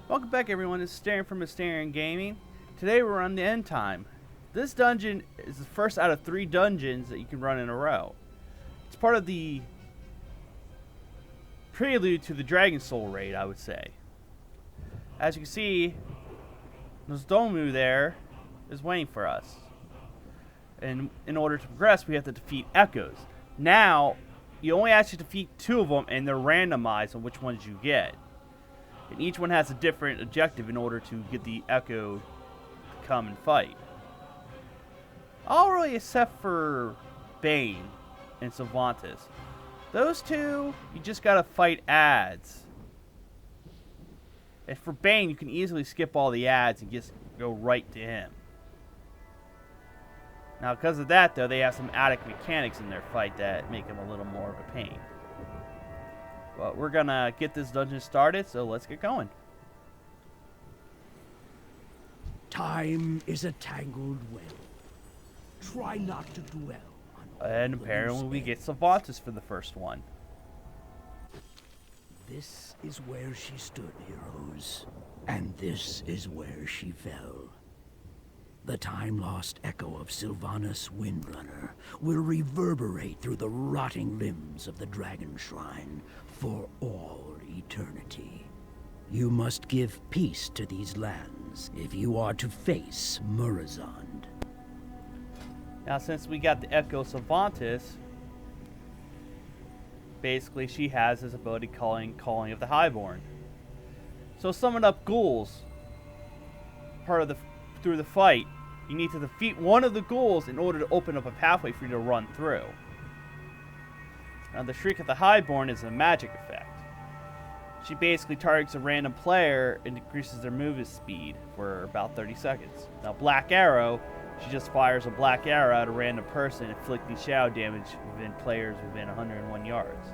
Welcome back everyone, it's Staring from Mysterian Gaming. Today we're on the end time. This dungeon is the first out of 3 dungeons that you can run in a row. It's part of the prelude to the Dragon Soul raid, I would say. As you can see, Nosdomu there is waiting for us. And in order to progress, we have to defeat echoes. Now, you only actually defeat 2 of them, and they're randomized on which ones you get. And each one has a different objective in order to get the echo to come and fight. All really except for Bane and Sylvantis. Those 2, you just gotta fight ads. And for Bane, you can easily skip all the ads and just go right to him. Now, because of that, though, they have some attic mechanics in their fight that make him a little more of a pain. But we're gonna get this dungeon started, so let's get going. Time is a tangled web. Try not to dwell on And apparently we get Sylvantis for the first one. This is where she stood, heroes. And this is where she fell. The time-lost echo of Sylvanus Windrunner will reverberate through the rotting limbs of the Dragon Shrine for all eternity. You must give peace to these lands if you are to face Murazond. Now, since we got the Echo Sylvantis, basically she has this ability calling of the Highborn. So summon up ghouls. Through the fight, you need to defeat one of the ghouls in order to open up a pathway for you to run through. Now, the Shriek of the Highborn is a magic effect. She basically targets a random player and increases their movement speed for about 30 seconds. Now, Black Arrow, she just fires a black arrow at a random person, inflicting shadow damage within players within 101 yards.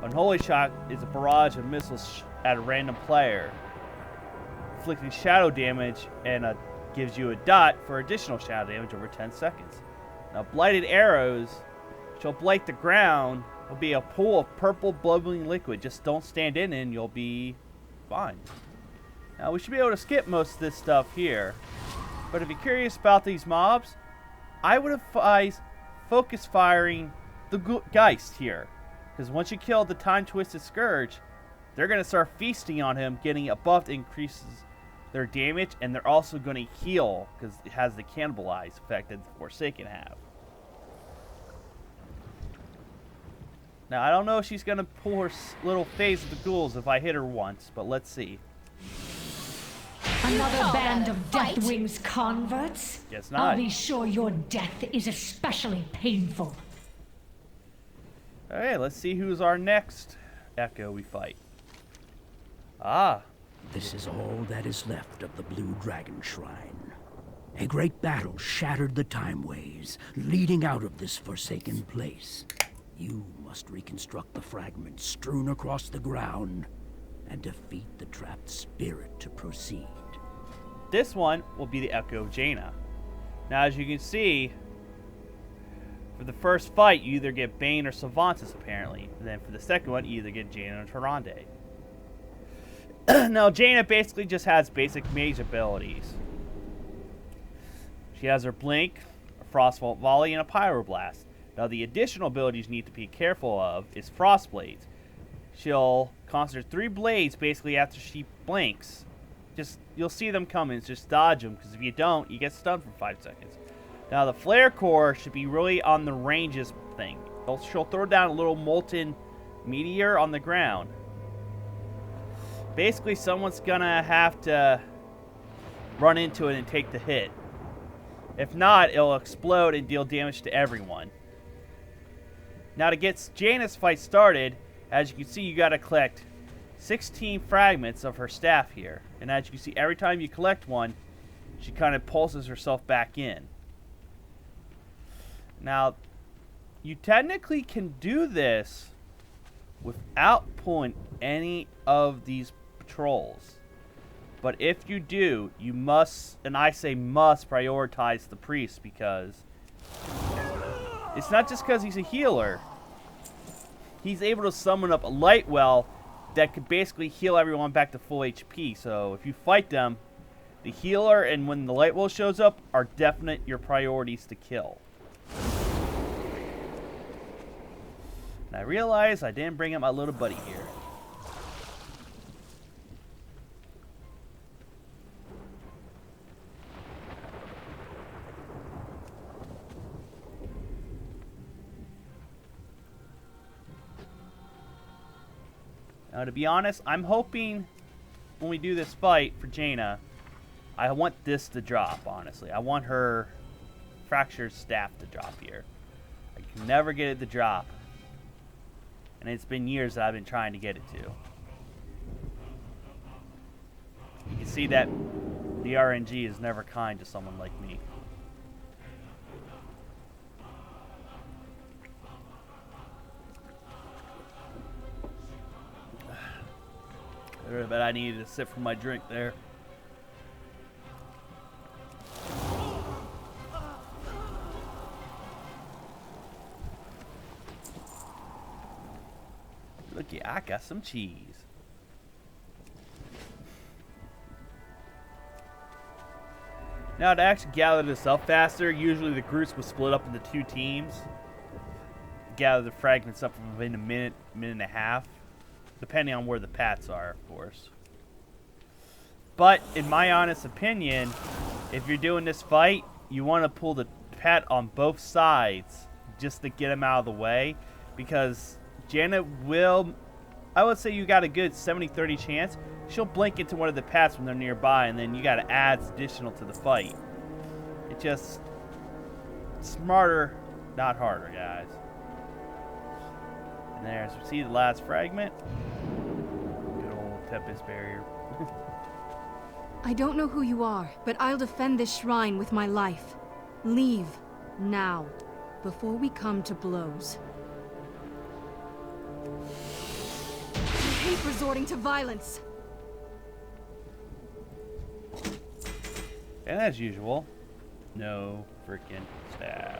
Unholy Shot is a barrage of missiles at a random player, inflicting shadow damage and gives you a dot for additional shadow damage over 10 seconds. Now, Blighted Arrows, she'll blight the ground. It'll be a pool of purple bubbling liquid. Just don't stand in it and you'll be fine. Now, we should be able to skip most of this stuff here. But if you're curious about these mobs, I would advise focus firing the Geist here. Because once you kill the Time-Twisted Scourge, they're going to start feasting on him, getting a buff that increases their damage, and they're also going to heal because it has the cannibalize effect that the Forsaken have. Now, I don't know if she's going to pull her little phase of the ghouls if I hit her once, but let's see. Another band of Deathwing's converts? Guess not. I'll be sure your death is especially painful. Alright, let's see who's our next Echo we fight. Ah. This is all that is left of the Blue Dragon Shrine. A great battle shattered the time-ways, leading out of this forsaken place. You must reconstruct the fragments strewn across the ground and defeat the trapped spirit to proceed. This one will be the Echo of Jaina. Now, as you can see, for the first fight, you either get Bane or Sylvantis, apparently. And then for the second one, you either get Jaina or Tyrande. Now, Jaina basically just has basic mage abilities. She has her Blink, a Frostbolt Volley, and a Pyroblast. Now, the additional abilities you need to be careful of is Frostblades. She'll concentrate 3 blades basically after she blinks. You'll see them coming, just dodge them, because if you don't, you get stunned for 5 seconds. Now, the Flare Core should be really on the ranges thing. She'll throw down a little molten meteor on the ground. Basically, someone's gonna have to run into it and take the hit. If not, it'll explode and deal damage to everyone. Now, to get Jaina's fight started, as you can see, you gotta collect 16 fragments of her staff here. And as you can see, every time you collect one, she kind of pulses herself back in. Now, you technically can do this without pulling any of these patrols. But if you do, you must, and I say must, prioritize the priest, because it's not just because he's a healer. He's able to summon up a light well that could basically heal everyone back to full HP. So if you fight them, the healer and when the light will shows up are definite your priorities to kill. And I realize I didn't bring up my little buddy here. Now, to be honest, I'm hoping when we do this fight for Jaina, I want this to drop, honestly. I want her fractured staff to drop here. I can never get it to drop. And it's been years that I've been trying to get it to. You can see that the RNG is never kind to someone like me. I bet I needed a sip from my drink there. Looky, I got some cheese. Now, to actually gather this up faster, usually the groups will split up into 2 teams. Gather the fragments up within a minute, minute and a half. Depending on where the pats are, of course. But, in my honest opinion, if you're doing this fight, you want to pull the pat on both sides just to get them out of the way. Because Jaina will, I would say you got a good 70-30 chance. She'll blink into one of the pats when they're nearby, and then you got to add additional to the fight. It's just smarter, not harder, guys. And there's, we see the last fragment. Good old Tempest Barrier. I don't know who you are, but I'll defend this shrine with my life. Leave, now, before we come to blows. I hate resorting to violence. And as usual, no freaking staff.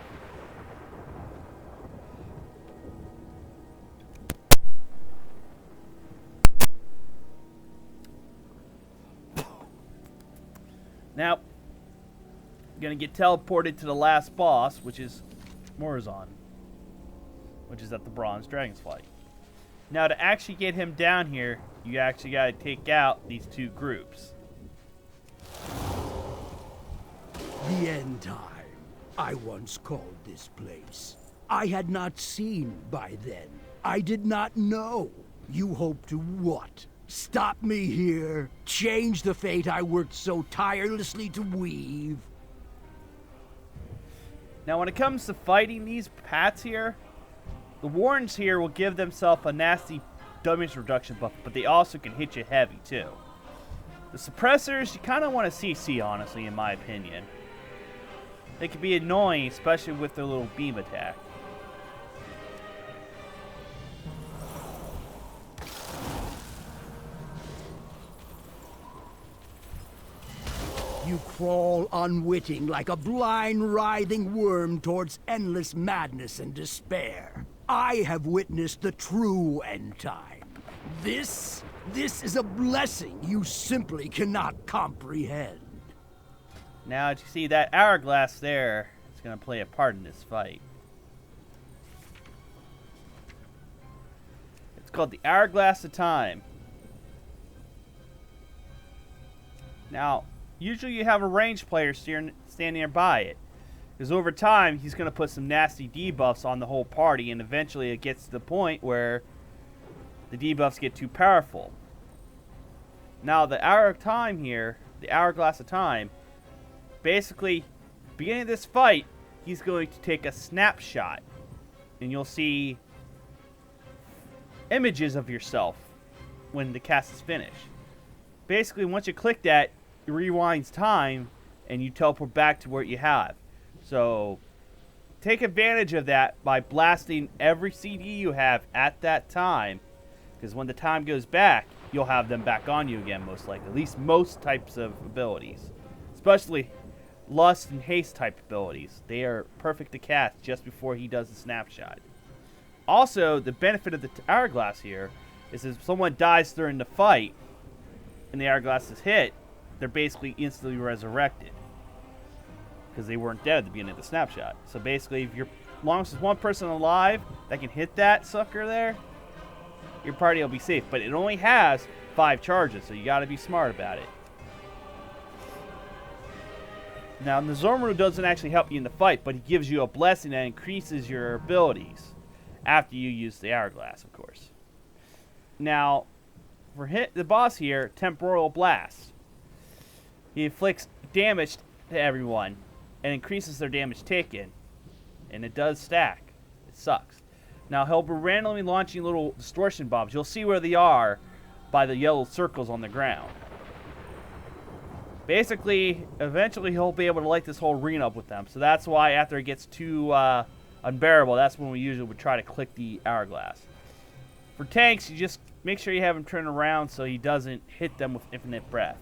Now, I'm gonna get teleported to the last boss, which is Morazan, which is at the Bronze Dragon's fight. Now, to actually get him down here, you actually gotta take out these 2 groups. The end time. I once called this place. I had not seen by then. I did not know. You hope to what? Stop me here? Change the fate I worked so tirelessly to weave? Now, when it comes to fighting these pats here, the Warrens here will give themselves a nasty damage reduction buff, but they also can hit you heavy, too. The suppressors, you kind of want to CC, honestly, in my opinion. They can be annoying, especially with their little beam attack. You crawl unwitting like a blind, writhing worm towards endless madness and despair. I have witnessed the true end time. This is a blessing you simply cannot comprehend. Now, as you see, that hourglass there is going to play a part in this fight. It's called the Hourglass of Time. Now, usually you have a ranged player stand nearby it. Because over time, he's going to put some nasty debuffs on the whole party, and eventually it gets to the point where the debuffs get too powerful. Now, the Hour of Time here, the Hourglass of Time, basically, beginning of this fight, he's going to take a snapshot, and you'll see images of yourself when the cast is finished. Basically, once you click that, it rewinds time, and you teleport back to where you have. So, take advantage of that by blasting every CD you have at that time, because when the time goes back, you'll have them back on you again, most likely. At least most types of abilities. Especially Lust and Haste type abilities. They are perfect to cast just before he does the snapshot. Also, the benefit of the Hourglass here is if someone dies during the fight and the hourglass is hit, they're basically instantly resurrected because they weren't dead at the beginning of the snapshot. So basically, if you're, as long as there's one person alive that can hit that sucker there, your party will be safe. But it only has 5 charges, so you got to be smart about it. Now, Nozomu doesn't actually help you in the fight, but he gives you a blessing that increases your abilities after you use the hourglass, of course. Now, for the boss here, Temporal Blast. He inflicts damage to everyone and increases their damage taken. And it does stack. It sucks. Now, he'll be randomly launching little distortion bombs. You'll see where they are by the yellow circles on the ground. Basically, eventually he'll be able to light this whole arena up with them. So that's why after it gets too unbearable, that's when we usually would try to click the hourglass. For tanks, you just make sure you have him turn around so he doesn't hit them with infinite breath.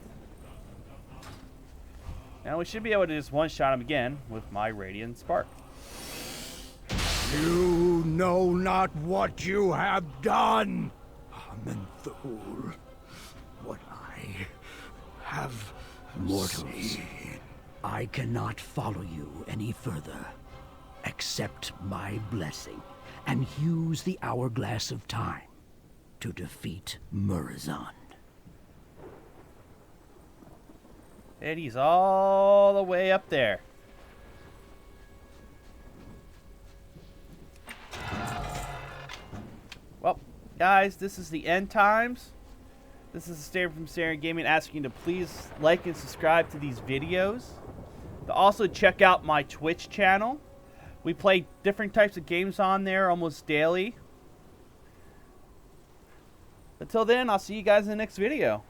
Now we should be able to just one-shot him again with my Radiant Spark. You know not what you have done, Amenthul. What I have mortals. I cannot follow you any further. Accept my blessing and use the Hourglass of Time to defeat Murozond. And he's all the way up there. Well, guys, this is the end times. This is a statement from Saren Gaming asking you to please like and subscribe to these videos. To also check out my Twitch channel. We play different types of games on there almost daily. Until then, I'll see you guys in the next video.